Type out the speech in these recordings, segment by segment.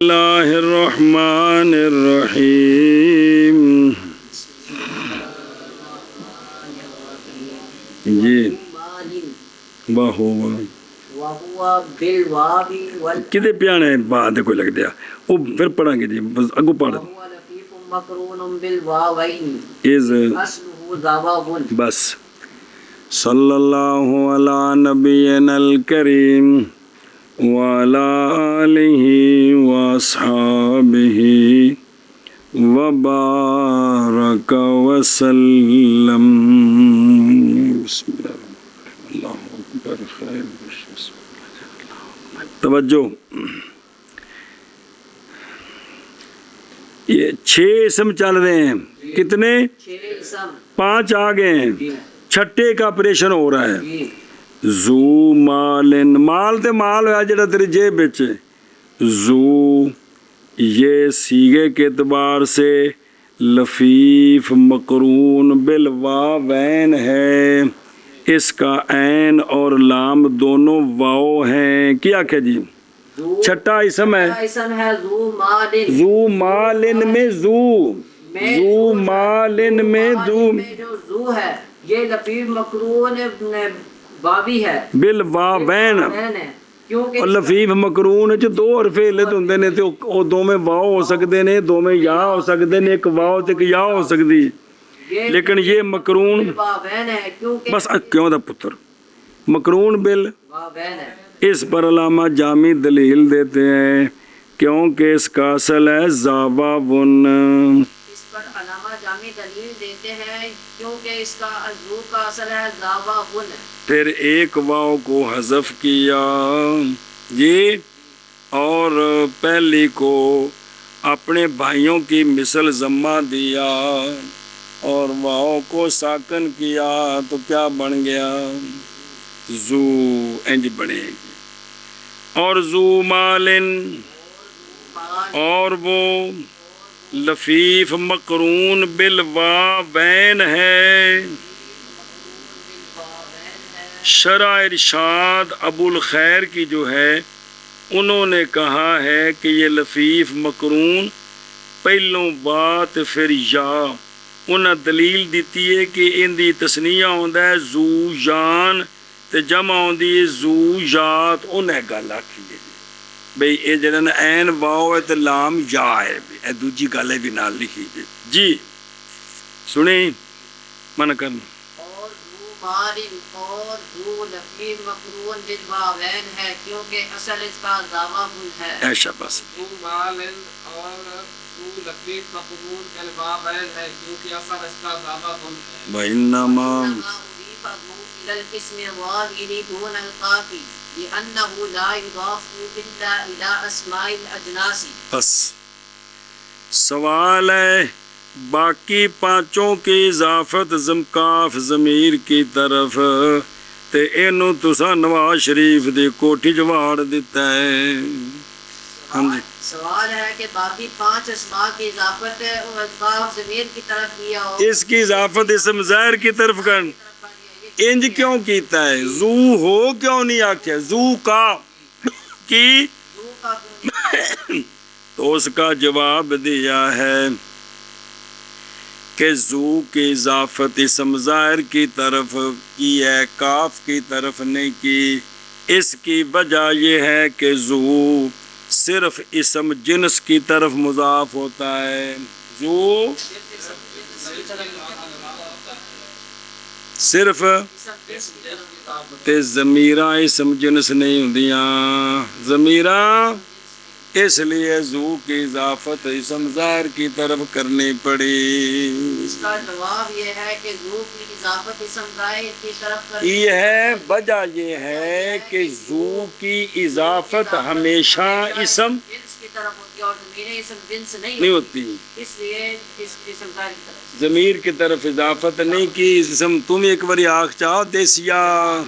اللہ الرحمن الرحیم. جی واہ کدے پیانے بات کوئی لگ دیا وہ پھر پڑھیں گے جی اگو پڑھ بس. صلی اللہ علی نبینا الکریم وعلی آلہ واصحابہ وبارک وسلم. بسم اللہ اکبر. خیر توجہ. یہ 6 اسم چل رہے ہیں. کتنے؟ 5 آ گئے ہیں. چھٹے کا آپریشن ہو رہا ہے. زو مالن مال تے مال ہوا جڑا تیری جیب وچ. زو یہ سیغے کے اعتبار سے لفیف مقرون بالواوین ہے. اس کا عین اور لام دونوں واو ہیں. کیا کہ جی چھٹا اسم ہے. زو مالن میں زو مالن میں زو ہے یہ لفیف مقرون بابی ہے بالواوین. اور لفیف مقرون وچ 2 حرف علت ہوندے نے تے او دو میں واو ہو سکدے نے, 2 میں یا ہو سکدے نے, ایک واو تے ایک یا ہو سکدی. لیکن یہ مقرون بس کیوں دا پتر مقرون بل اس پر علامہ جامع دلیل دیتے ہیں کیونکہ اس کا اصل ہے زاواون. اس پر علامہ جامع دلیل دیتے ہیں کیونکہ اس کا اصل ہے زاواون. پھر ایک واو کو حذف کیا جی اور پہلی کو اپنے بھائیوں کی مثل ضمہ دیا اور واو کو ساکن کیا تو کیا بن گیا؟ زو. انج بنے گی. اور زو مالن اور وہ لفیف مقرون بالواوین ہے. شرح ارشاد ابو الخیر کی جو ہے انہوں نے کہا ہے کہ یہ لفیف مقرون پہلوں بات پھر یا. انہاں دلیل دیتی ہے کہ ان دی تسنیہ ہوندا ہے زو یان تے جمع ہوندی ہے زو یات. انہیں گل آکھی ہے بھئی اے جڑا نا عین واو ہے تے لام یا ہے. اے دوجی گل ہے بھی نال لکھی ہے جی. سنیں من کرنا. اور زو مالن اور زو لفیف مقرون بالواوین ہے کیونکہ اصل اس کا ضاواون ہے. ایشا بس. زو مالن اور زو لفیف مقرون بالواوین ہے کیونکہ اصل اس کا ضاواون ہے. وَإِنَّمَا الاسم الظاهر دون القاف لأنه لا يضاف إلا إلى أسماء الأجناس. بس سوال ہے باقی 5 کی اضافت کاف ضمیر کی طرف تے اینو تساں نواز شریف دی کوٹھی جواڑ دیتا ہے. سوال ہے کہ باقی 5 اسماء کی اضافت اور کاف ضمیر کی طرف کیا ہو. اس کی اضافت اسم ظاہر کی طرف کر انج کیوں کیتا ہے؟ زو ہو کیوں نہیں آکھیا زو کا کی؟ تو اس کا جواب دیا ہے کہ زو کی اضافت اسم ظاہر کی طرف کی ہے کاف کی طرف نہیں کی. اس کی وجہ یہ ہے کہ زو صرف اسم جنس کی طرف مضاف ہوتا ہے. زو صرف تے ضمیراں اسم جنس نہیں ہوندیاں. ضمیراں اس لیے زو کی اضافت اسم ظاہر کی طرف کرنی پڑی. اس کا جواب یہ ہے کہ زو کی اضافت اسم ظاہر کی طرف کرنی یہ ہے وجہ یہ ہے کہ زو کی اضافت ہمیشہ اسم جنس کی طرف ہوتی ہے اور ضمیر اسم جنس نہیں ہوتی. اس لیے اس اسم ظاہر کی طرف ضمیر کی طرف اضافت نہیں کی. اسم تم ایک باری آنکھ چاہو دیسیا.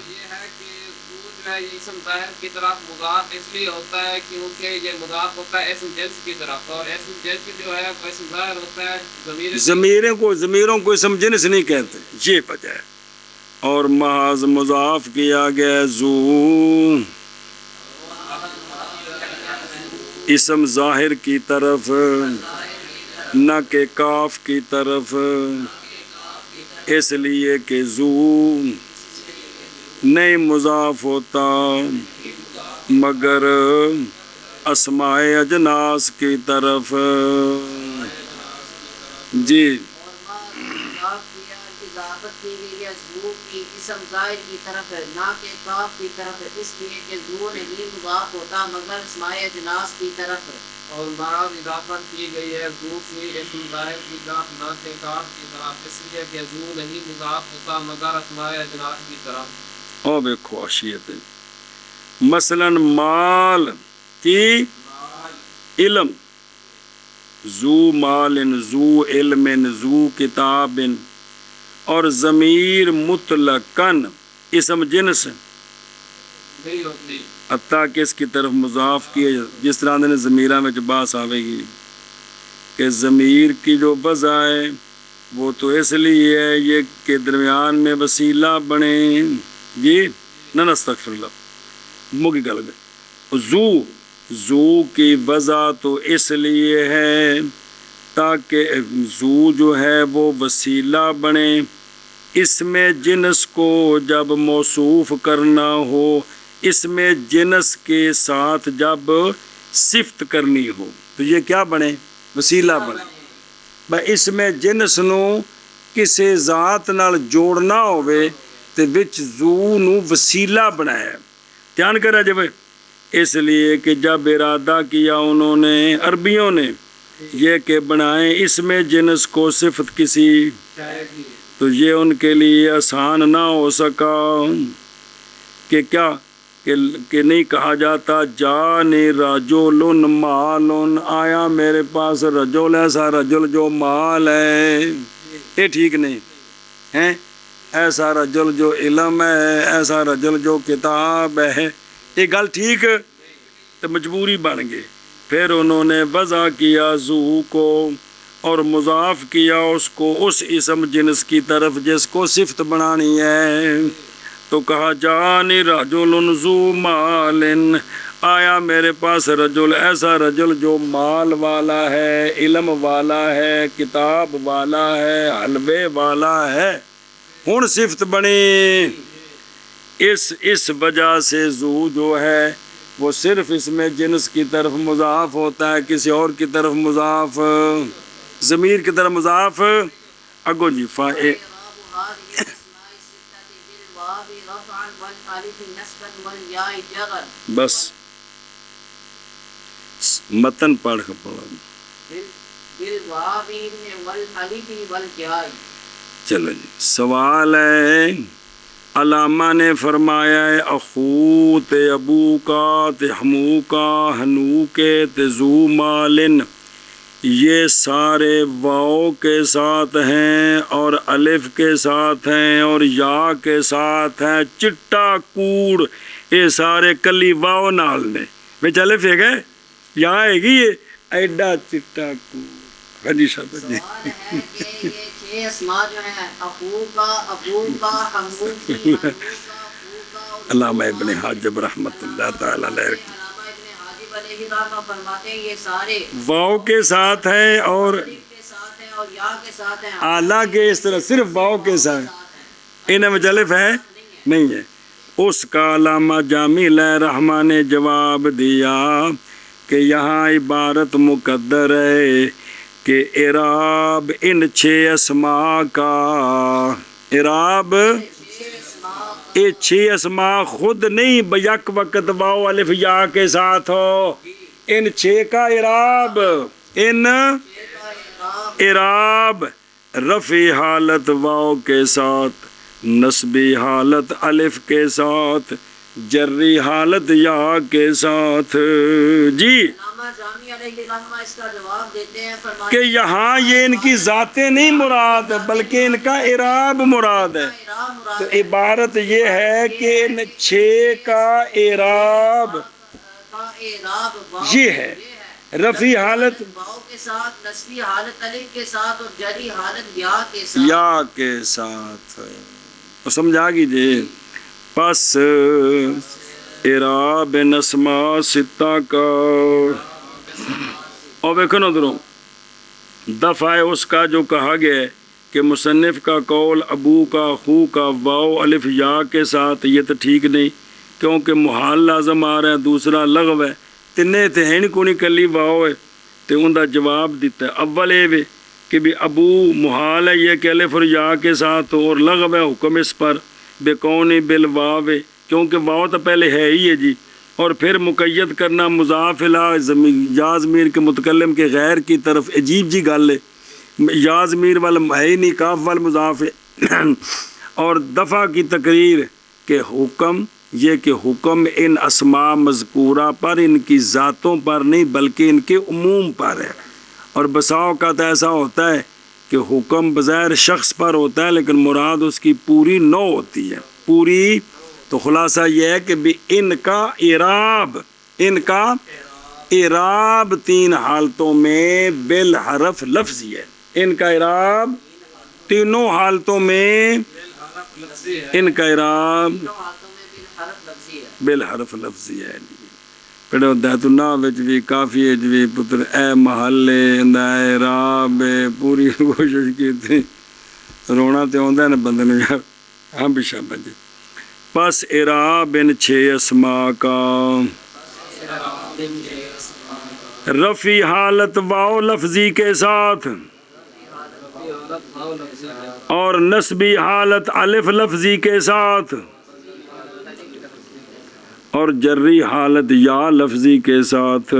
یہ ہے کہ زو جو ہے اسم ظاہر کی طرف مضاف اس لیے ہوتا ہے کیونکہ یہ مضاف ہوتا ہے اسم جنس کی طرف اور اسم جنس جو ہے وہ اسم ظاہر ہوتا ہے ضمیروں کو اسم جنس نہیں کہتے. یہ وجہ ہے. اور محض مضاف کیا گیا زو اسم ظاہر کی طرف نہ کہ کاف کی طرف، اس لیے کہ ذو نہیں مضاف ہوتا مگر اسماء اجناس کی طرف۔ جی اور اضافت کی گئی ہے ذو کی اسم ظاہر کی طرف ہے نہ کہ کاف کی طرف ہے، اس لیے کہ ذو نہیں مضاف ہوتا مگر اسماء اجناس کی طرف ہے۔ اور بعض اضافت کی گئی ہے ذو کی اسم ظاہر کی طرف نہ کہ کاف کی طرف، اس لیے کہ ذو نہیں مضاف ہوتا مگر اسماء اجناس کی طرف۔ اور دیکھو اشیت مثلا مال کی علم، ذو مال ذو علم ذو کتاب، اور ضمیر مطلقاً اسم جنس نہیں ہوتی، حتیٰ کہ اس کی طرف مضاف کیے، جس طرح نے ضمیرہ میں جو باس آوے گی کہ ضمیر کی جو وضع ہے وہ تو اس لیے ہے یہ کہ درمیان میں وسیلہ بنے۔ جی نہ استغفر اللہ مگی گل گئے، ذو کی وضع تو اس لیے ہے تاکہ ذو جو ہے وہ وسیلہ بنے، اس میں جنس کو جب موصوف کرنا ہو، اس میں جنس کے ساتھ جب صفت کرنی ہو تو یہ کیا بنے؟ وسیلہ بنے۔ اس میں جنس نو کسی ذات نال جوڑنا ہوئے تے وچ ذو نو وسیلہ بنایا، دھیان کرا جب، اس لیے کہ جب ارادہ کیا انہوں نے عربیوں نے یہ کہ بنائیں اس میں جنس کو صفت کسی، تو یہ ان کے لیے آسان نہ ہو سکا کہ کیا کہ نہیں کہا جاتا جانی رجل مال، آیا میرے پاس رجل ایسا رجل جو مال ہے، یہ ٹھیک نہیں ہے، ایسا رجل جو علم ہے، ایسا رجل جو کتاب ہے، یہ گل ٹھیک تو مجبوری بن گئی۔ پھر انہوں نے وضع کیا ذو کو اور مضاف کیا اس کو اس اسم جنس کی طرف جس کو صفت بنانی ہے، تو کہا جانی رجل ذو مال، آیا میرے پاس رجل ایسا رجل جو مال والا ہے، علم والا ہے، کتاب والا ہے، حلوے والا ہے، ہن صفت بنی۔ اس وجہ سے ذو جو ہے وہ صرف اس میں جنس کی طرف مضاف ہوتا ہے، کسی اور کی طرف مضاف، ضمیر کی طرف مضاف اگو جی فائے بس متن پڑھ کے پڑھو۔ چلو جی سوال ہے، علامہ نے فرمایا ہے اخو تے ابو کا تے ہمو کا ہنو کے تے ذو مالن، یہ سارے واؤ کے ساتھ ہیں اور الف کے ساتھ ہیں اور یا کے ساتھ ہیں، چٹا کوڑ یہ سارے کلی واؤ نال نے، میں الف ہے گئے یا ہے گی یہ ایڈا چٹا کوڑ۔ ہاں جی شاہد جی یہ اسماء جو ہیں اخو کا، ابو کا، ہمو کی، ہنو کا، فو کا، علامہ ابن حاجب رحمۃ اللہ تعالی علیہ علامہ ابن حاجب علیہ الرحمہ فرماتے ہیں یہ سارے واؤ کے ساتھ ہیں اور الف کے ساتھ ہیں اور یا کے ساتھ ہیں، اعلیٰ کے اس طرح صرف واؤ کے ساتھ، انہیں میں الف ہے نہیں ہے۔ اس کا علامہ جامی علیہ رحمہ نے جواب دیا کہ یہاں عبارت مقدر ہے کہ اعراب ان 6 اسماء کا، اعراب یہ 6 اسماء خود نہیں بیک وقت واو الف یا کے ساتھ ہو، ان 6 کا اعراب، ان اعراب رفع حالت واو کے ساتھ، نصبی حالت الف کے ساتھ، جری حالت یا کے ساتھ۔ جی علامہ جامی علیہ الرحمہ اس کا جواب دیتے ہیں، فرماتے کہ یہاں یہ ان کی ذاتیں نہیں مراد بلکہ ان کا اعراب مراد ہے، تو عبارت یہ ہے کہ ان 6 کا اعراب یہ ہے، رفع حالت واو کے ساتھ، نصبی حالت الف کے ساتھ اور جری حالت یا کے ساتھ، یا کے ساتھ، تو سمجھا گیجئے۔ پس اعراب اسماء 6 کا اور ویکھو نا ادھروں دفع ہے اس کا جو کہا گیا ہے کہ مصنف کا قول ابو کا خو کا واو الف یا کے ساتھ، یہ تو ٹھیک نہیں کیونکہ محال لازم آ رہا ہے، دوسرا لغو ہے، تینے تے ہیں نہیں کونی کلی واو ہے، تو ان کا جواب دیتا ہے اول اے وے کہ بھی ابو محال ہے یہ کہ الف اور یا کے ساتھ، اور لغو ہے حکم اس پر بے کونی بالواو ہے کیونکہ واو تو پہلے ہے ہی ہے جی، اور پھر مقید کرنا مضاف الی یا ضمیر کے متکلم کے غیر کی طرف عجیب جی گل ہے، یا ضمیر والا ہے ہی نہیں، کاف والا مضاف ہے، اور دفع کی تقریر کہ حکم یہ کہ حکم ان اسماء مذکورہ پر، ان کی ذاتوں پر نہیں بلکہ ان کے عموم پر ہے، اور بسا اوقات ایسا ہوتا ہے کہ حکم بظاہر شخص پر ہوتا ہے لیکن مراد اس کی پوری نوع ہوتی ہے، پوری۔ تو خلاصہ یہ ہے کہ بھی ان کا اعراب تین حالتوں میں بالحرف لفظی ہے، ان کا اعراب تینوں حالتوں میں، ان کا اعراب بالحرف لفظی ہے۔ پڑھو دہت الناہ وچ بھی کافی ہے جی پتر اے محلے اندا اعراب پوری کوشش کی تھی، رونا تے ہوندا ہے نا بندے نوں یار، ہاں بھی شاباش جی۔ پس اعراب ان 6 اسماء کا رفع حالت واو لفظی کے ساتھ اور نسبی حالت الف لفظی کے ساتھ اور جری حالت یا لفظی کے ساتھ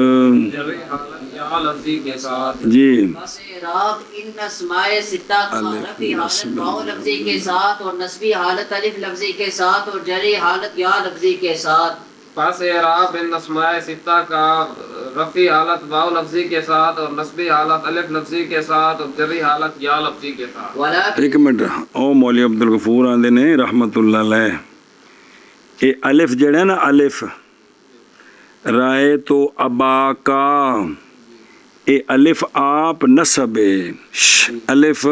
جی۔ بس اعراب ان اسماء ستہ کا رفع حالت واو لفظی کے ساتھ اور نسبی حالت الف لفظی کے ساتھ اور جری حالت یا لفظی کے ساتھ۔ پس اعراب ان اسماء ستہ کا رفع حالت واو لفظی کے ساتھ اور نسبی حالت الف لفظی کے ساتھ اور جری حالت یا لفظی کے ساتھ۔ ایک منٹ، او مولوی عبدالغفور آندے نے رحمت اللہ علیہ، اے الف جڑا ہے نا الف رائے تو ابا کا، اے الف آپ نسب ہے، الف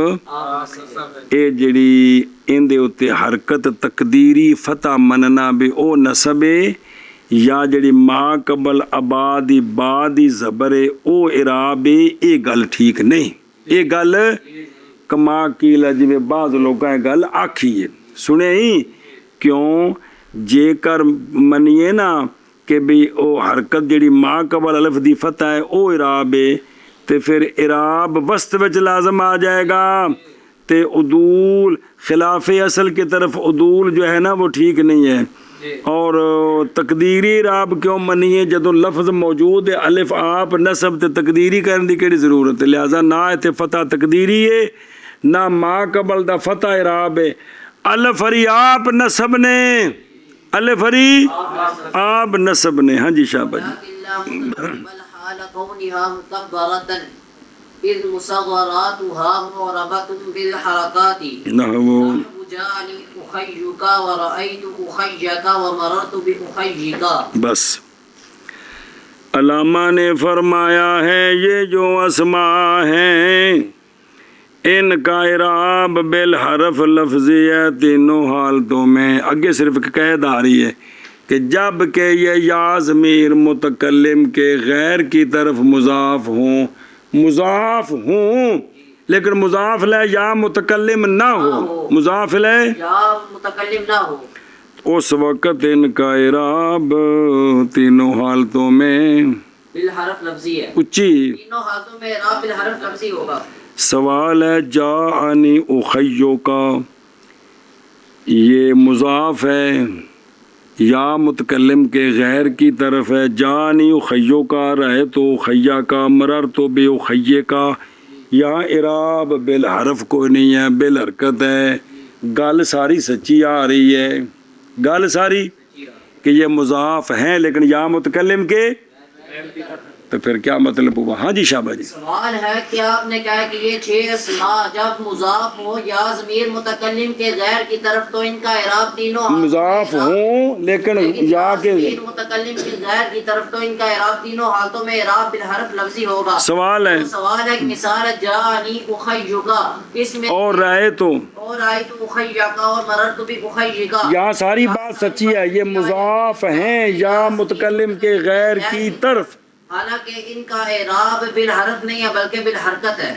اے جڑی ان دے اتے حرکت تقدیری فتح مننا بے او نسب ہے، یا جڑی ما قبل ابا دی با دی زبر ہے او اعراب ہے، اے گل ٹھیک نہیں، اے گل کما کیلا جی میں بعض لوگاں گل آکھی ہے سنے ہی کیوں جے کر منیے نا کہ بھی او حرکت جڑی ما قبل الف دی فتح ہے او اعراب ہے، تے پھر اعراب وسط وچ لازم آ جائے گا، تے عدول خلاف اصل کی طرف عدول جو ہے نا وہ ٹھیک نہیں ہے، اور تقدیری اعراب کیوں منیے جدوں لفظ موجود ہے الف آپ نصب تے تقدیری کرن دی کیڑی ضرورت ہے، لہذا نہ تے فتح تقدیری ہے نہ ما قبل دا فتح اعراب ہے، الف ہری آپ نصب نے، الف ہری آپ نصب نے، ہاں جی شابہ جی۔ بل حال كونها مكبرة إذ مصغراتها معربة بالحركات نحو جاني أخيك ورأيت أخيك ومررت بأخيك۔ بس علامہ نے فرمایا ہے یہ جو اسماء ہیں ان کا اعراب بالحرف لفظی ہے تینوں حالتوں میں۔ اگے صرف ایک قید آ رہی ہے کہ جب کہ یہ یا ضمیر متکلم کے غیر کی طرف مضاف ہوں لیکن مضاف لے یا متکلم نہ ہو، مضاف لے یا متکلم نہ ہو، اس وقت ان کا اعراب تینوں حالتوں میں بالحرف لفظی ہے، اچھی تینوں حالتوں میں اعراب بالحرف لفظی ہوگا۔ سوال ہے جاءنی اخیو کا، یہ مضاف ہے یا متکلم کے غیر کی طرف ہے، جاءنی اخیو کا، رہے تو اخیہ کا، مرر تو بے اخیہ کا، یہاں اعراب بالحرف کوئی نہیں ہے، بالحرکت ہے۔ گل ساری سچی آ رہی ہے، گل ساری کہ یہ مضاف ہیں لیکن یا متکلم کے، تو پھر کیا مطلب ہوا؟ ہاں جی شابہ جی۔ سوال ہے کہ آپ نے کہا کہ یہ 6 اسماء جب مضاف ہو یا ضمیر متکلم کے غیر کی طرف تو ان کا اعراب تینوں مضاف ہوں لیکن یا کے ضمیر متکلم کے غیر کی طرف تو ان کا اعراب تینوں حالتوں میں اعراب بالحرف لفظی ہوگا۔ سوال ہے سوال ہے کہ مثال جاءنی اخیک، اس میں اور رہے تو اور رأیت اخیک اور مررت باخیک، یہاں ساری بات سچی ہے، یہ مضاف ہیں یا متکلم کے غیر کی طرف، حالانکہ ان کا اعراب بالحرف نہیں ہے بلکہ بالحرکت ہے.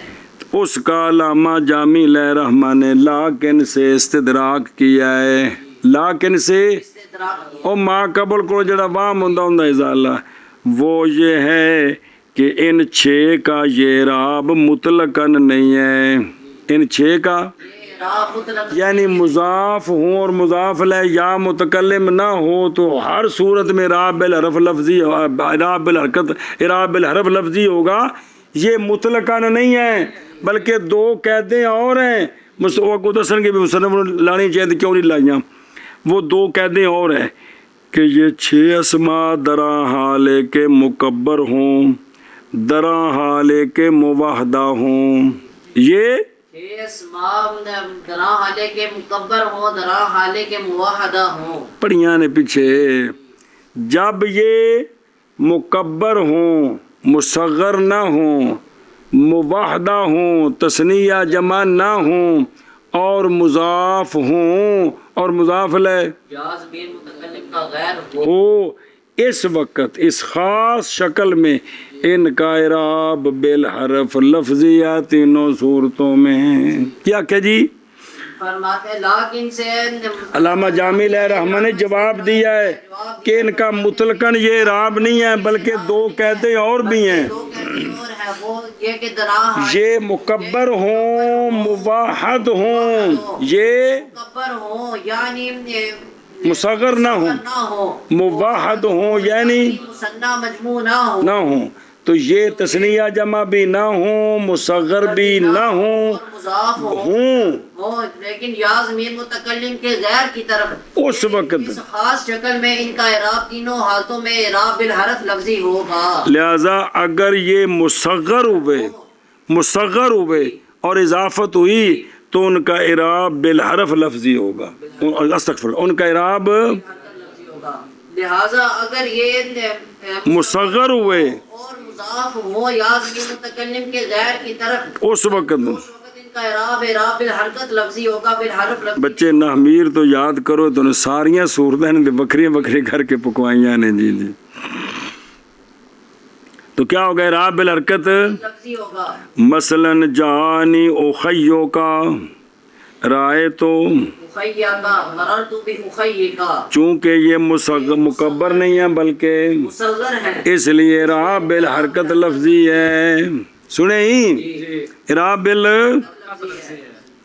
اس کا علامہ جامی لہ رحمہ نے لاکن سے استدراک کیا ہے. لاکن سے استدراک او ما قبل کو جڑا وام ہوندا ہوندا ازالہ وہ یہ ہے کہ ان 6 کا یہ اعراب مطلقاً نہیں ہے. ان 6 کا اعراب مطلق یعنی مضاف ہوں اور مضاف لے یا متکلم نہ ہو تو ہر صورت میں اعراب بالحرف لفظی اعراب بالحرکت اعراب بالحرف لفظی ہوگا. یہ مطلقاً نہیں ہے بلکہ 2 قیدیں اور ہیں. وہ دسن کے بھی مصنف لانی چاہیے کیوں نہیں لائیاں. وہ 2 قیدیں اور ہیں کہ یہ 6 اسماء درا حالے کے مکبر ہوں درا حالے کے موحدہ ہوں. یہ اسماء درا حالے کے مکبر ہوں درا حالے کے موحدہ ہوں. پڑھیاں نے پیچھے جب یہ مکبر ہوں مصغر نہ ہوں موحدہ ہوں تثنیہ جمع نہ ہوں اور مضاف ہوں اور مضاف لے جاز بین متکلم کا غیر ہو ہو اس وقت اس خاص شکل میں ان کا اعراب بالحرف لفظی یا تینوں صورتوں میں. کیا کہ جی فرماتے لیکن سے علامہ جامی لہ رحمہ نے جواب دیا ہے کہ ان کا مطلقاً یہ اعراب نہیں ہے بلکہ 2 قیدیں اور بھی ہیں. 2 قیدیں اور ہے وہ یہ کہ درا یہ مکبر ہوں موحد ہوں یہ مکبر ہوں یعنی مصغر نہ ہوں نہ ہو موحد ہوں یعنی مثنی مجموع نہ ہو نہ ہوں تو یہ تثنیہ جمع بھی نہ ہوں مصغر بھی نہ ہوں اور مضاف ہوں ہو لیکن یا ضمیر متکلم کے غیر کی طرف اس وقت اس خاص شکل میں ان کا اعراب تینوں حالتوں میں اعراب بالحرف لفظی ہوگا. لہذا اگر یہ مصغر ہوئے اور اضافت ہوئی تو ان کا اعراب بالحرف لفظی ہوگا. استغفر ان کا اعراب لہذا اگر یہ مصغر ہوئے اور مضاف ہو یا ضمیر متکلم کے غیر کی طرف اس وقت ان کا اعراب بالحرکت لفظی ہوگا بالحرف لفظی. بچے نحمیر تو یاد کرو تو نے ساریاں صورتیں نے بکری بکری کر کے پکوائیاں نے جی جی تو کیا ہوگا اعراب بالحرکت لفظی ہوگا. مثلا جانی اخیو کا رائے تو اخیہ کا مررت باخیہ کا چونکہ یہ مکبر نہیں ہے بلکہ مصغر ہے اس لیے اعراب بالحرکت لفظی ہے. سنیں ہی اعراب بال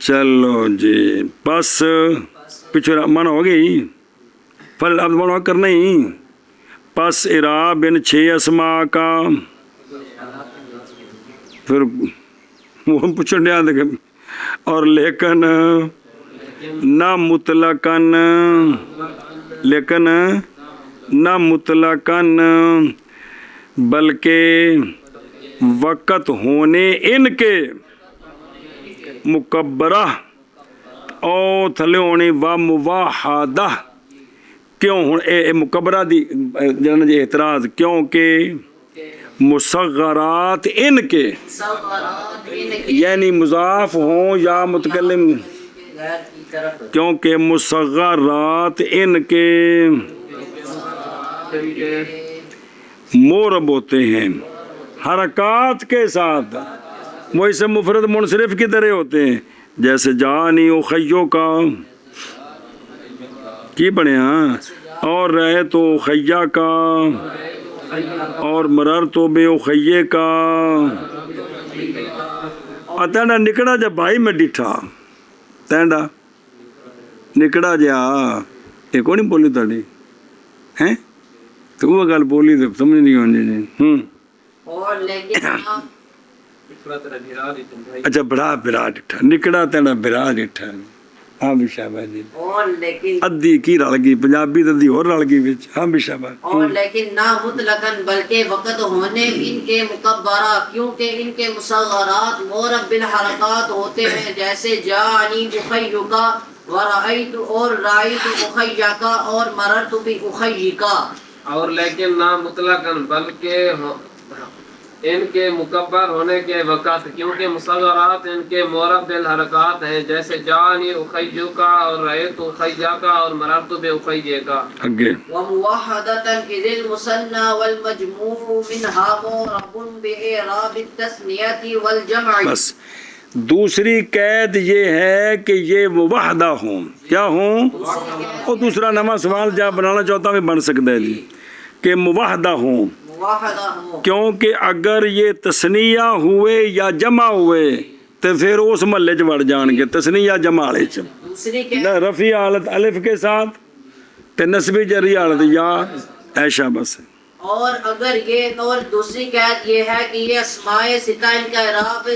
چلو جی پس پچھو من ہو گئی پھر اب من کرنا ہی پس اعراب ان 6 اسماء کا پھر وہ پوچھنے دیا اور لیکن نہ مطلقاً لیکن نہ مطلقاً بلکہ وقت ہونے ان کے مکبرہ او تھلے ہونے و مواحدہ کیوں مکبرہ دی جنہاں جی اعتراض کیونکہ مصغرات ان کے مصغرات ان کے یعنی مضاف ہوں یا متکلم غیر کی طرف کیونکہ مصغرات ان کے مورب ہوتے ہیں حرکات کے ساتھ وہ اسے مفرد منصرف کی طرح ہوتے ہیں جیسے جانی اخیو کا کی پڑھے ہاں اور رہے تو اخیہ کا اور مرر تو بے اخیے کا تینڈا نکڑا جا بھائی میں ڈٹھا تینڈا نکڑا جا یہ کون نہیں بولی تاری ہیں تو وہ گل بولی تو سمجھ نہیں ہونی جی اور لیکن اچھا بڑا برا ڈٹھا نکڑا تینڈا برا ڈٹھا ہاں بھی شاباش جی اور لیکن ادھی کی رل گئی پنجابی تو ادھی اور رل گئی بچ ہاں بھی شاباش اور لیکن نہ مطلقاً بلکہ وقت ہونے ان کے مکبرہ کیونکہ ان کے مصغرات مورب بالحرکات ہوتے ہیں جیسے جانی اخیہ کا ورأیت اور رأیت اخیہ کا اور مررت باخیہ کا. اور لیکن نہ مطلقاً بلکہ ان کے مکبر ہونے کے وقت، کیونکہ مصغرات ان کے معرب بالحرکات ہیں، جیسے جانی اخیو کا اور رأیت اخیہ کا اور مررت باخیہ کا. آگے وموحدة إذ المثنى والمجموع منها معرب بإعراب التثنية والجمع. بس دوسری قید یہ ہے کہ یہ موحدہ ہوں. کیا ہوں؟ اور دوسرا نواں سوال جہاں بنانا چاہتا ہوں بن سکتا ہے جی کہ موحدہ ہوں، موحدہ ہوں. کیونکہ اگر یہ تثنیہ ہوئے یا جمع ہوئے تو پھر اس محلے چ وڑ جان گے تثنیہ جمع والے چ. دوسری کہ رفیع حالت الف کے ساتھ تے نصبی جری حالت یا ایشا بس. اور اگر یہ اور دوسری قید یہ ہے کہ یہ اسماء ستہ ان کا اعراب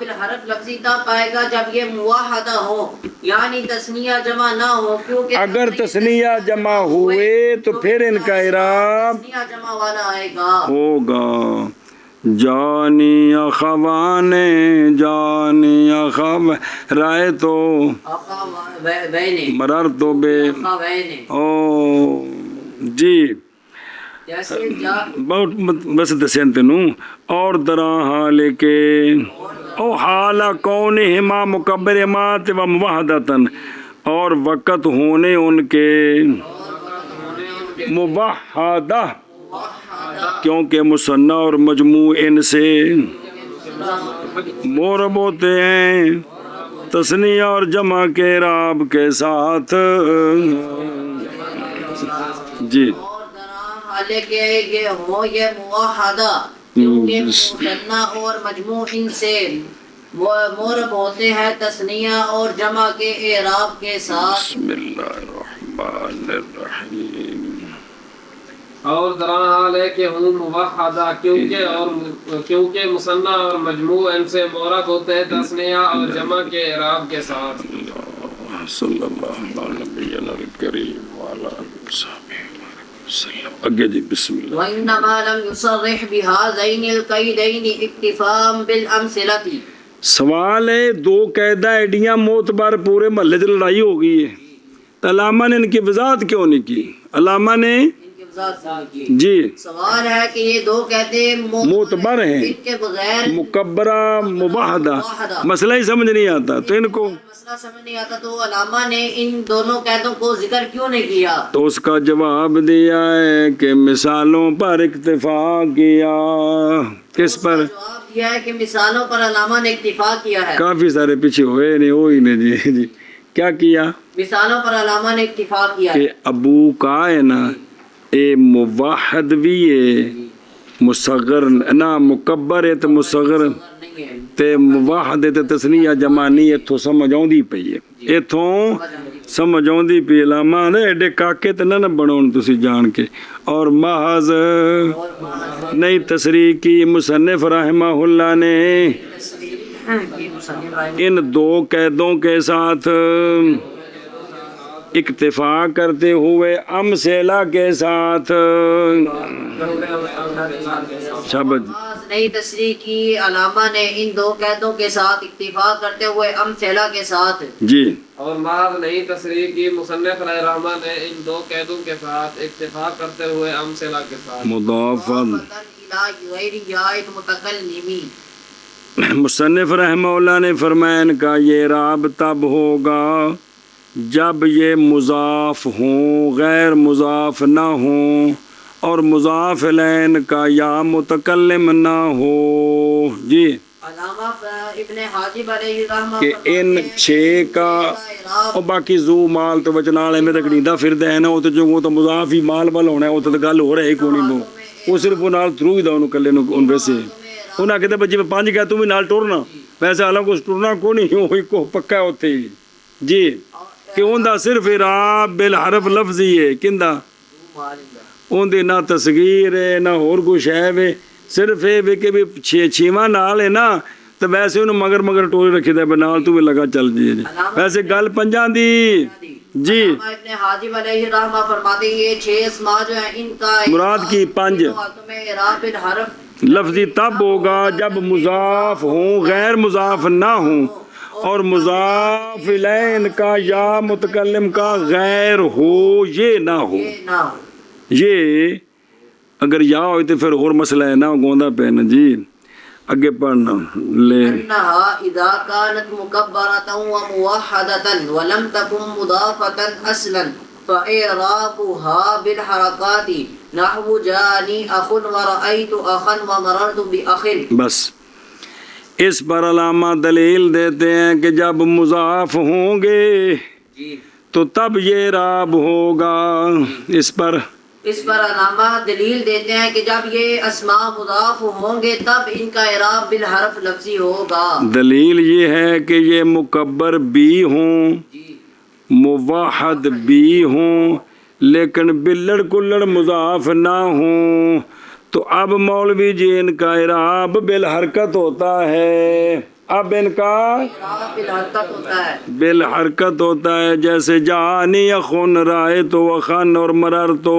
الحرف لفظی تب پائے گا جب یہ موحدہ ہو، یعنی تثنیہ جمع نہ ہو. کیونکہ اگر تثنیہ جمع ہوئے تو پھر ان کا اعراب تثنیہ جمع والا آئے گا. ہوگا. جانی اخوانے جانی اخو رائے تو آقا وینے مرر تو بے آقا وینے او جی جیسے جا بہت بس دسین تینوں اور درا حال کے او حال کونہما مکبرات و موحدتن اور وقت ہونے ان کے موحدہ کیونکہ مثنیٰ اور مجموع ان سے معرب ہوتے ہیں تثنیہ اور جمع کے اعراب کے ساتھ. جی اور درا حالانکہ یہ ہو یہ موحدہ کیونکہ مثنیٰ اور مجموع ان سے معرب ہوتے ہیں تثنیہ اور جمع کے اعراب کے ساتھ. بسم اللہ الرحمن الرحیم. اور درا حال ہے کہ ہوں موحدہ کیونکہ مثنیٰ اور مجموع ان سے معرب ہوتے ہیں تثنیہ اور جمع کے اعراب کے ساتھ. صلی اللہ علیہ نبینا الکریم وعلی آلہ وصحبہ وسلم. اگے جی بسم اللہ. وَإِنَّمَا لَمْ يُصَرِّحْ بِهَذَيْنِ الْقَيْدَيْنِ اِكْتِفَاءً بِالْأَمْثِلَةِ. سوال ہے دو قیدہ ایڈیاں معتبر پورے محلے سے لڑائی ہو گئی ہے تو علامہ نے ان کی وضاحت کیوں نہیں کی؟ علامہ نے جی سوال ہے کہ یہ دو کہتے ہیں معتبر ہیں ان کے بغیر مکبرہ مباحدہ مسئلہ ہی سمجھ نہیں آتا تو ان کو مسئلہ سمجھ نہیں آتا تو علامہ نے ان دونوں قیدوں کو ذکر کیوں نہیں کیا؟ تو اس کا جواب دیا ہے کہ مثالوں پر اکتفا کیا. کس پر؟ جواب دیا ہے کہ مثالوں پر علامہ نے اکتفا کیا ہے. کافی سارے پیچھے ہوئے نہیں ہوئی نہیں جی جی کیا کیا مثالوں پر علامہ نے اکتفا کیا کہ ہے. ابو کا ہے نا اے موحد بھی ہے مصغر نہ مکبر ہے تو مصغر نہیں ہے تے موحد تے تثنیہ جمع نہیں اتھوں سمجھ آؤندی پئی ہے اتھوں سمجھ آؤندی پئی. علامہ نے ایڈے کاکے تے نہ بناؤن تسی جان کے. اور محض نئی تصریح کی مصنف رحمہ اللہ نے ان دو قیدوں کے ساتھ اکتفا کرتے ہوئے امثلہ کے ساتھ شبد نئی تصریح کی علامہ نے ان دو قیدوں کے ساتھ اکتفا کرتے ہوئے امثلہ کے ساتھ جی اور محض نئی تصریح کی مصنف رحمہ نے ان دو قیدوں کے ساتھ اکتفا کرتے ہوئے امثلہ کے ساتھ مضافن غیر جائد متکلمی. مصنف رحمہ اللہ نے فرمایا ان کا یہ اعراب تب ہوگا جب یہ مضاف ہوں غیر مضاف نہ ہوں اور مضاف الین کا یا متکلم نہ ہو. جی علامہ ابن حاجب علیہ الرحمہ کہ ان چھ کا اور باقی زو مال تو بچنال میں تکڑیندہ پھردا ہے نا وہ تو جو وہ تو مضاف ہی مال وال ہونا ہے وہ تو گل ہو رہی کوئی نہیں وہ صرف وہ نال تھرو ہی دا انہوں کلے ان ویسے انہاں کہتے بچے میں پانچ گیا تم بھی نال ٹورنا ویسے حالانکہ اس ٹورنا کو نہیں ہوئی کو پکا ہوتے ہی جی کہ ان دا صرف اعراب بالحرف لفظی ہے کندہ ان دی نہ تصغیر ہے نہ اور کچھ ہے صرف ہے کہ بھی چھیواں نال ہے نا تو ویسے انہوں مگر ٹوری رکھی دے بنال تو بھی لگا چل جی ویسے گل پنجان دی جی ابن حاجب علیہ الرحمہ فرماتے ہیں یہ چھ اسماء جو ہیں ان کا مراد کی پنج اعراب الحرف لفظی تب ہوگا جب مضاف ہوں غیر مضاف نہ ہوں اور مضاف الین کا یا متکلم کا غیر ہو یہ نہ ہو. یہ اگر یا ہوئے تو پھر اور مسئلہ ہے نا گوندا پہنا جی اگے پڑھنا لے أنها إذا كانت مكبرة وموحدة ولم تكن مضافة أصلا فإعرابها بالحركات نحو جاني أخ ورأيت أخا ومررت بأخ. بس اس پر علامہ دلیل دیتے ہیں کہ جب مضاف ہوں گے تو تب یہ اعراب ہوگا. اس پر علامہ دلیل دیتے ہیں کہ جب یہ اسماء مضاف ہوں گے تب ان کا اعراب بالحرف لفظی ہوگا. دلیل یہ ہے کہ یہ مکبر بھی ہوں موحد بھی ہوں لیکن بلڑ کلڑ مضاف نہ ہوں تو اب مولوی جی ان کا اعراب بالحرکت ہوتا ہے. اب ان کا اعراب بالحرکت ہوتا ہے. بالحرکت ہوتا ہے جیسے جانی اخن رائے تو اخن اور مرر تو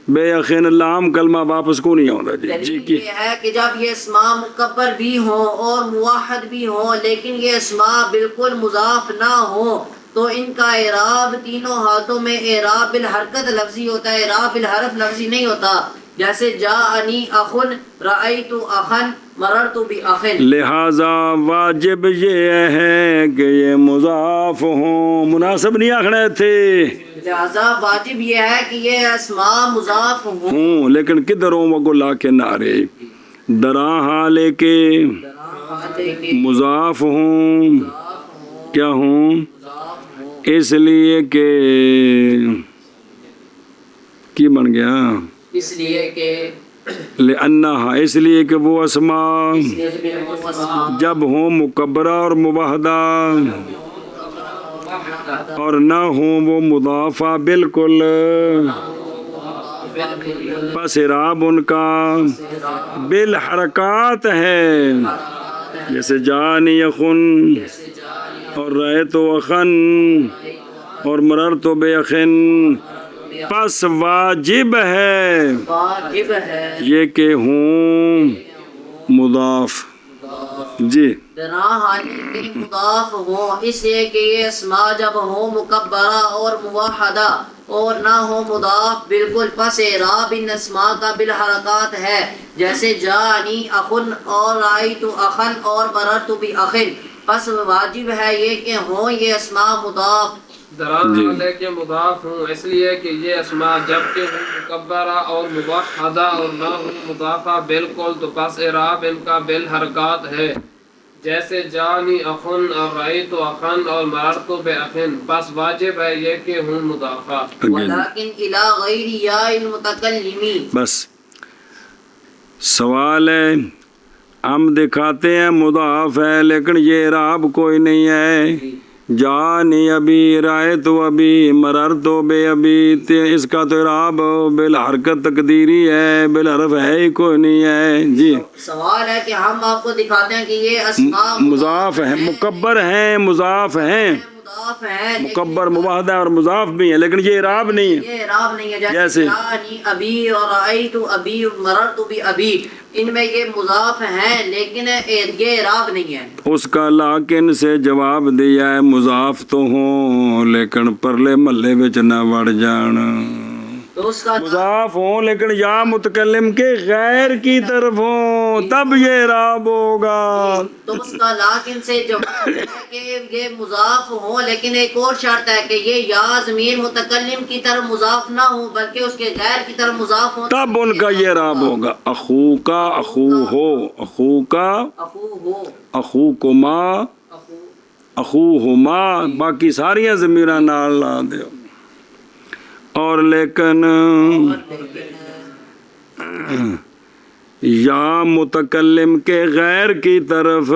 بے اخن لام کلمہ واپس کو نہیں ہوتا. جی دلیل یہ ہے کہ جب یہ اسماء مکبر بھی ہوں اور موحد بھی ہوں لیکن یہ اسماء بالکل مضاف نہ ہوں تو ان کا اعراب تینوں حالتوں میں اعراب بالحرکت لفظی ہوتا ہے, اعراب بالحرف لفظی نہیں ہوتا. جیسے جاءنی اخن رأیت اخن مررت بأخن. لہذا واجب یہ ہے کہ یہ مضاف ہوں. مناسب نہیں آخنا تھے لہذا واجب یہ ہے کہ یہ اسماء مضاف ہوں لیکن کدھر ہوں وہ لا کے نعرے درا حالے کے مضاف ہوں کیا ہوں اس لیے کہ کی بن گیا اس لیے کہ لأنہا اس لیے کہ وہ اسماء جب ہوں مکبرہ اور مبہدہ اور نہ ہوں وہ مضافہ بالکل پس اعراب ان کا بالحرکات ہے جیسے جانی اخن اور رأیت اخن اور مررت بأخن. پس واجب ہے یہ کہ ہوں مضاف جی بنا حالی مضاف ہوں اس لیے کہ یہ اسماء جب ہوں مکبرہ اور موحدہ اور نہ ہو مضاف بالکل پس اعراب ان اسماء کا بالحرکات ہے جیسے جانی اخن اور رأیت اخن اور مررت بأخن. پس واجب ہے یہ کہ ہوں یہ اسماء مضاف درحال کے مضاف ہوں اس لیے کہ یہ اسماء جب کہ ہوں مکبرہ اور موحدہ اور نہ ہوں مضافہ بالکل تو پس اعراب ان کا بالحرکات ہے جیسے جانی اخن اور رأیت اخن اور مررت بأخن. پس واجب ہے یہ کہ ہوں مضافہ ولیکن الی غیر یا المتکلمی. بس سوال ہے ہم دکھاتے ہیں مضاف ہے لیکن یہ اعراب کوئی نہیں ہے. جانی ابھی رائے تو ابھی مرر تو بے ابھی اس کا تو اعراب بالحرکت تقدیری ہے بالحرف ہے ہی کوئی نہیں ہے. جی سوال ہے کہ ہم آپ کو دکھاتے ہیں کہ یہ اسماء مضاف ہیں مکبر ہیں مضاف ہیں مضاف ہیں مکبر مباہدہ اور مضاف بھی ہیں لیکن یہ اعراب نہیں ہے. یہ اعراب نہیں ہے جیسے جانی ابھی اور رأیت ابھی مررت بأبی ان میں یہ مضاف ہیں لیکن یہ اعراب نہیں ہے. اس کا لاکن سے جواب دیا ہے مضاف تو ہوں لیکن پرلے محلے وچ نہ وڑ جان. تو اس کا مضاف ہوں لیکن یا متکلم کے غیر کی طرف ہوں تب یہ اعراب ہوگا. تو اس کا لاکن سے جواب ہے کہ یہ مضاف ہوں لیکن ایک اور شرط ہے کہ یہ یا ضمیر متکلم کی طرف مضاف نہ ہو بلکہ اس کے غیر کی طرف مضاف ہو تب ان کا یہ اعراب ہوگا. اخو کا اخو ہو اخو کا اخو ہو اخو کما اخو اخو ہما باقی ساریاں ضمیراں نال لا دیو. اور لیکن یا متکلم کے غیر کی طرف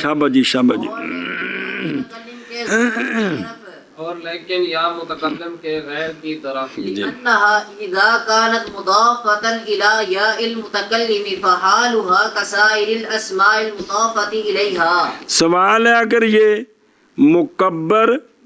شابہ جی شابہ جی اور لیکن یا متقدم کے غیر کی طرف لأنها إذا كانت مضافة إلى ياء المتكلم فحالها كسائر الأسماء المضافة إليها. سوال ہے اگر یہ مکبر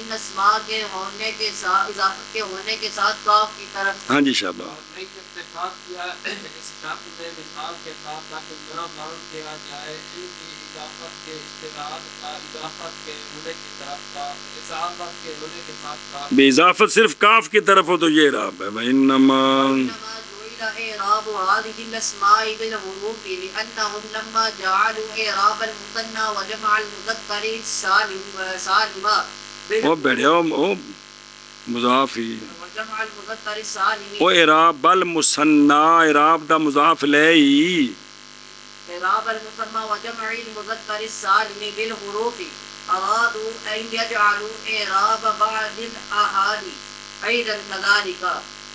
ان اسما کے ہونے کے ساتھ اضافت کے ہونے کے ساتھ کاف کی طرف ہاں جی شاباش. نہیں اتفاق کیا اس شرط میں مثال کے ساتھ تاکہ نہ مان کیا جائے ان کی اضافت کے اشتراک کا اضافت کے ہونے کی طرف کا اضافت کے ہونے کے ساتھ کا بے اضافت صرف کاف کی طرف ہو تو یہ اعراب ہے. وَإِنَّمَا انما جعل اعراب هذه الاسماء بالحروف لانهم لما جعلوا اعراب المثنى وجمع المذكر السالم وہ بیٹھے وہ مضاف ہی وجمع المذكر السالم وہ اعراب المثنى اعراب دا مضاف لے ہی اعراب المثنى وجمع المذكر السالم بالحروف ارادوا ان يجعلوا اعراب بعض الاحاد ايضا كذلك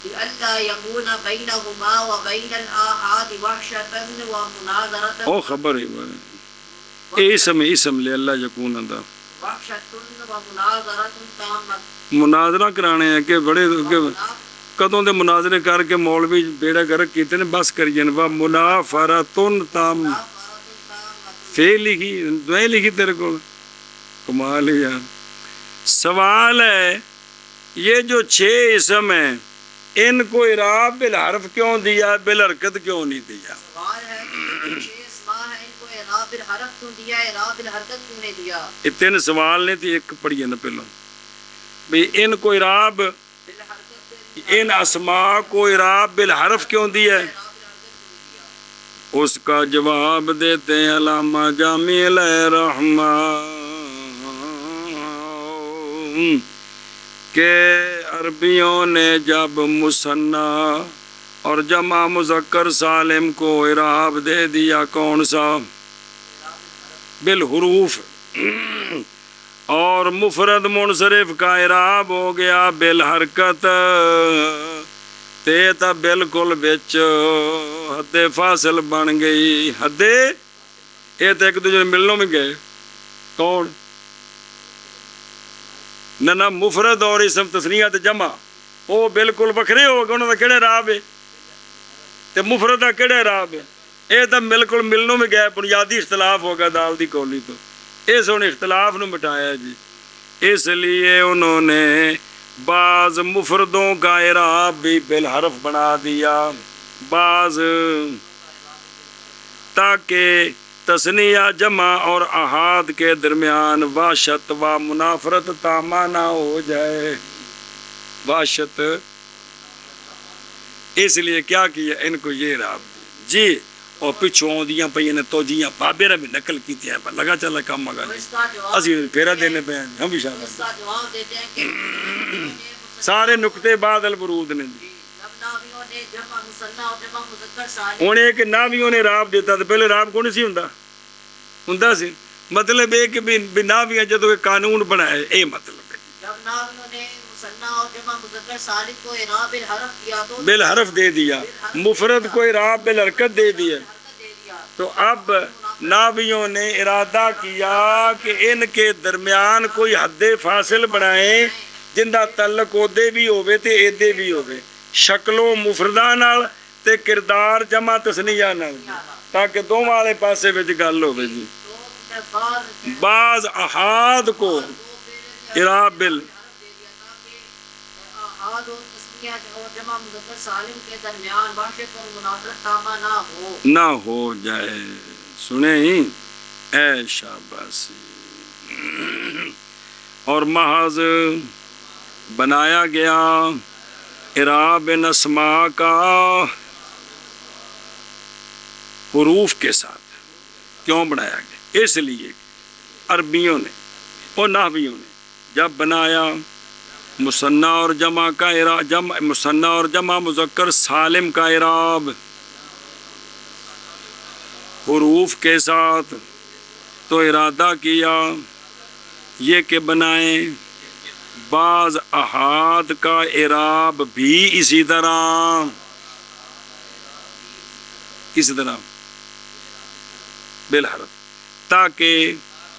لئلا يكون بينهما وبين الآحاد وحشة ومناظرة او خبر ہے اسم لے اللہ یکون دا وحشة ومناظرة تامة مناظرہ کرانے ہیں کہ بڑے کدوں دے مناظرے کر کے مولوی بیڑا کر کیتے نے بس کری جن وا منافرتن تام فعل لکھی دعائیں لکھی تیرے کو کمال ہے یار. سوال ہے یہ جو 6 اسم ہیں ان کو اعراب بالحرف کیوں دیا بالحرکت کیوں نہیں دیا؟ سوال ہے کہ 6 اسماء ہیں ان کو اعراب بالحرف کیوں دیا اعراب بالحرکت کیوں نہیں دیا؟ یہ 3 سوال نے تھی ایک پڑھیے نا پہلو بھی ان کو اعراب بالحرکت ان اسماء کو اعراب بالحرف کیوں دیا ہے؟ اس کا جواب دیتے ہیں علامہ جامی الرحمہ کہ عربیوں نے جب مثنیٰ اور جمع مذکر سالم کو اعراب دے دیا کون سا بالحروف اور مفرد منصرف کا اعراب ہو گیا بالحرکت تے تا بالکل بچ حد فاصل بن گئی حد یہ تو ایک دوسرے ملنوں میں گئے کون نہ مفرد اور اسم تسنیہ تے جمع وہ بالکل وکھرے ہو گئے انہوں کا کہڑے اعراب ہے تے مفرد کا کہڑے اعراب ہے یہ تو بالکل ملنوں میں گئے بنیادی اختلاف ہو گیا دال دی کولی تو اس ان اختلاف نو مٹایا جی. اس لیے انہوں نے بعض مفردوں کا اعراب بھی بالحرف بنا دیا بعض تاکہ تسنیہ جمع اور احاد کے درمیان وحشت و منافرت تامہ نہ ہو جائے. وحشت اس لیے کیا کیا ان کو یہ اعراب جی اور پچھوں دیاں پہ نے تو جیاں بابے نے بھی نقل کی تھی لگا چلا کام مگا جی اسی پھیرا دینے پہ ہم بھی شاہ اس کا جواب دیتے ہیں کہ سارے نقطے بعد البرود نے جب ناویوں نے جمع مثنیٰ اور جمع مذکر سالم انہیں ایک ناویوں نے راب دیتا تھا پہلے راب کون سی ہوندا سی مطلب ہے کہ بھی ناویاں جدو قانون بنائے اے مطلب ہے جب ناویوں نے مثنیٰ اور جمع مذکر سالم کو اعراب بالحرف دیا تو بالحرف دے دیا مفرد کو اعراب بالحرکت دے دیا حرکت دے دیا تو اب ناویوں نے ارادہ کیا کہ ان کے درمیان کوئی حد فاصل بنائیں جن دا تعلق اودے بھی ہوئے تے ایدے بھی ہوئے شکلوں مفرداں نال تے کردار جمع تسنیہ نال تاکہ دو والے پاسے وچ گل ہوئے جی. بعض احاد کو اعراب بال احاد اور تسنیہ اور جمع مذکر سالم کے درمیان وحشت اور منافرت تامہ نہ ہو جائے. سنیں اے شاباشی اور محض بنایا گیا اعراب اسماء کا حروف کے ساتھ کیوں بنایا گیا؟ اس لیے عربیوں نے اور نحویوں نے جب بنایا مثنیٰ اور جمع کا مثنیٰ اور جمع مذکر سالم کا اعراب حروف کے ساتھ تو ارادہ کیا یہ کہ بنائیں بعض احاد کا اعراب بھی اسی طرح بالحرف تاکہ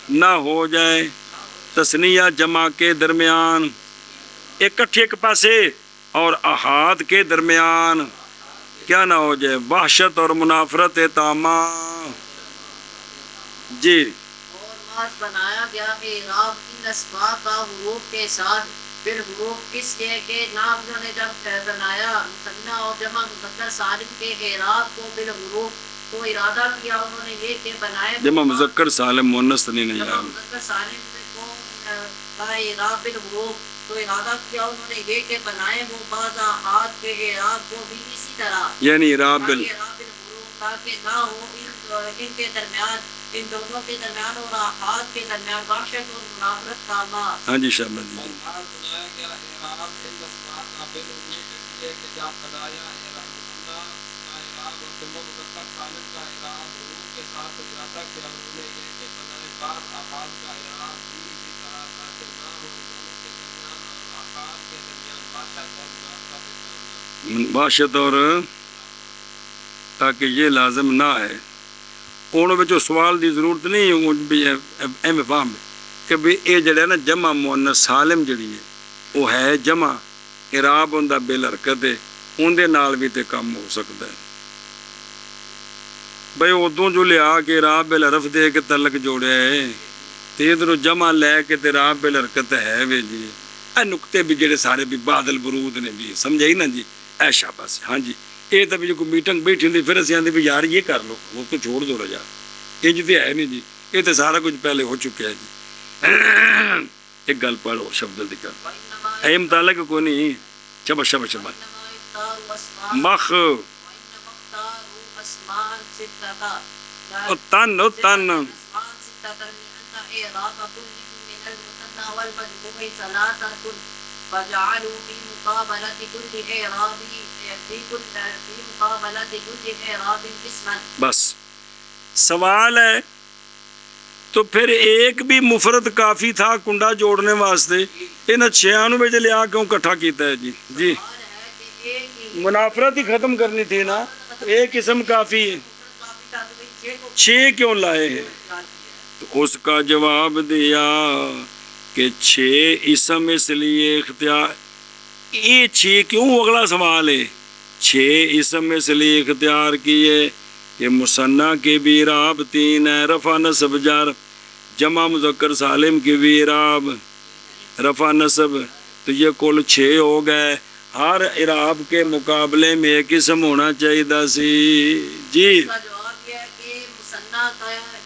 نہ ہو جائے تسنیہ جمع کے درمیان اکٹھے ایک پاسے اور احاد کے درمیان کیا نہ ہو جائے وحشت اور منافرت تامہ جی. اور محض بنایا گیا اعراب ان ان اسماء کا حروف کے ساتھ پھر حروف کس کے نام انہوں نے جب بنایا مثنیٰ اور جمع مذکر سالم کے اعراب کو بالحروف تو ارادہ کیا انہوں نے یہ کہ بنائے جمع مذکر سالم مؤنث نہیں جمع یار مذکر سالم کو کا اعراب بالحروف تو ارادہ کیا انہوں نے یہ کہ بنائے وہ بعض آحاد کے اعراب کو بھی اسی طرح یعنی اعراب بالحروف تاکہ نہ ہو ان کے درمیان ان دونوں کے درمیان اور آحاد کے درمیان وحشت اور منافرت کا ماں. ہاں جی شاباش جی. بنایا گیا اعراب ان اسماء کا بالحروف اس لیے کہ جب بنایا اعراب مثنیٰ کا اعراب اور جمع مذکر سالم کا اعراب حروف کے ساتھ تو ارادہ کیا انہوں نے یہ کہ بنائے بعض آحاد کا اعراب بھی اسی طرح تاکہ نہ ہو دونوں کے درمیان اور آحاد کے درمیان وحشت اور منافرت. باشد اور تاکہ یہ لازم نہ ہے انہوں میں سوال دی ضرورت نہیں ایم فہم کہ بھی یہ جڑا نا جمع مؤنث سالم جڑی ہے وہ ہے جمع اعراب ہوندا بل حرکت ہے ان دے نال بھی تے کم ہو سکتا ہے بھئی ادوں جو لیا کہ اعراب بل حرف دے کے تعلق جوڑیا ہے تے ادھروں جمع لے کے تے اعراب بل حرکت ہے وے جی اے نقطے بھی جڑے سارے بھی بادل برود نے بھی سمجھائی نا جی اے شاباش. ہاں جی یہ تو بھی جو کوئی میٹنگ بیٹھی ہوتی پھر اسی آتے بھی یار یہ کر لو وہ تو چھوڑ دو رجا یہ جی تو ہے نہیں جی یہ تو سارا کچھ پہلے ہو چکا ہے جی. ایک گل پڑھو شبد دی گل اے متعلق کوئی نہیں شباش شباش شباش مخ او تن فجعلوا في مقابلة كل إعراب في مقابلة كل إعراب اسما. بس سوال ہے تو پھر ایک بھی مفرد کافی تھا کنڈا جوڑنے واسطے ان چھیاں نو وچ لیا کیوں اکٹھا کیتا ہے جی جی منافرت ہی ختم کرنی تھی نا ایک اسم کافی ہے 6 کیوں لائے ہیں تو اس کا جواب دیا کہ 6 اسم اس لیے اختیار یہ 6 کیوں اگلا سوال ہے 6 اسم اس لیے اختیار کیے کہ مثنیٰ کے بھی اعراب 3 ہے رفع نصب جر جمع مذکر سالم کے بھی اعراب رفع نصب تو یہ کل 6 ہو گئے ہر اعراب کے مقابلے میں ایک اسم ہونا چاہیے سی جی. جواب یہ ہے کہ مثنیٰ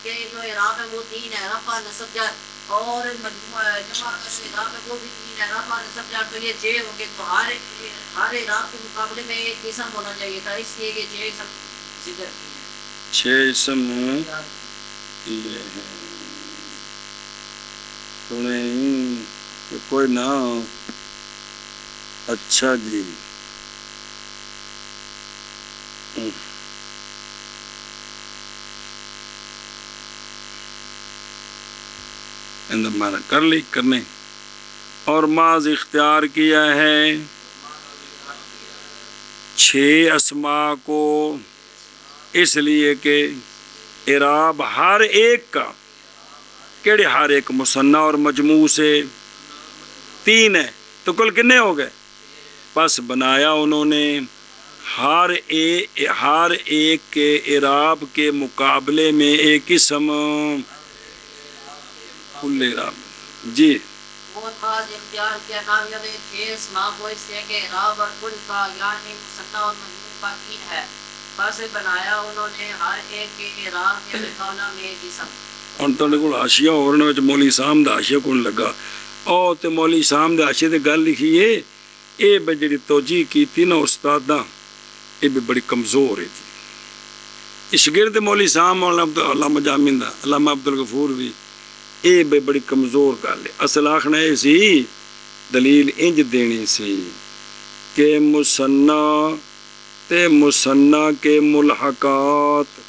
کے جو اعراب ہے وہ 3 ہے رفع نصب جر اور جمع اعراب ہے وہ بھی 3 ہے رفع نصب جر تو یہ 6 ہو گئے تو ہر اعراب کے مقابلے میں ایک اسم ہونا چاہیے تھا اس لیے کہ 6 اسم ذکر کیے 6 اسم یہ ہے سنیں کہ کوئی نہ اچھا جی مانا کر لی کرنے اور ماض اختیار کیا ہے 6 اسماء کو اس لیے کہ اعراب ہر ایک کا کیڑے ہر ایک مثنیٰ اور مجموع سے 3 ہے تو کل کتنے ہو گئے بس بنایا انہوں نے ہر ایک کے اعراب کے مقابلے میں ایک اسم کل اعراب جی اور بعض اختیار کیا نامیہ 6 اسماء کو اس لیے کہ اعراب اور کل کا یعنی مثنیٰ اور مجموع کا 3 ہے بس بنایا انہوں نے ہر ایک کے اعراب کے مقابلہ میں ایک اسم. اور تھوڑے کو حاشیہ ہونے میں مولوی صاحب دا حاشیہ کون لگا اور تے مولوی صاحب دے حاشیے تے گل لکھی ہے یہ بجڑی توجہ کی تھی نا استاد یہ بھی بڑی کمزور ہے تھی شگرد مولوی صاحب مولانا علامہ جامین دا علامہ عبدالغفور بھی یہ بھی بڑی کمزور گل ہے اصل آخنا یہ سی دلیل انج دینی سی کہ مثنیٰ کے ملحقات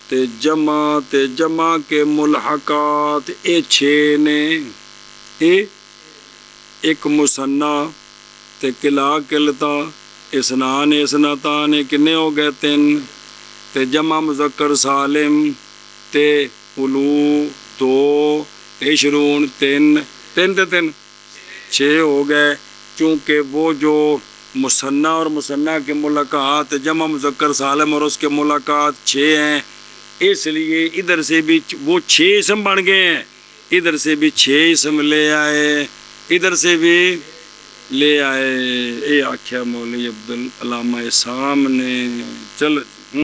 تے جمع کے ملحقات اے 6 نے ایک مثنیٰ تے کلا کلتا اسنان اسنتان کنے ہو گئے 3 تے جمع مذکر سالم تے علو 2 عشرون 3 6 ہو گئے چونکہ وہ جو مثنیٰ اور مثنیٰ کے ملاقات جمع مذکر سالم اور اس کے ملاقات 6 ہیں اس لیے ادھر سے بھی وہ 6 اسم بن گئے ہیں ادھر سے بھی 6 اسم لے آئے، ادھر سے بھی لے آئے. اے آکھیا مولوی عبدالعلامہ سامنے. چلو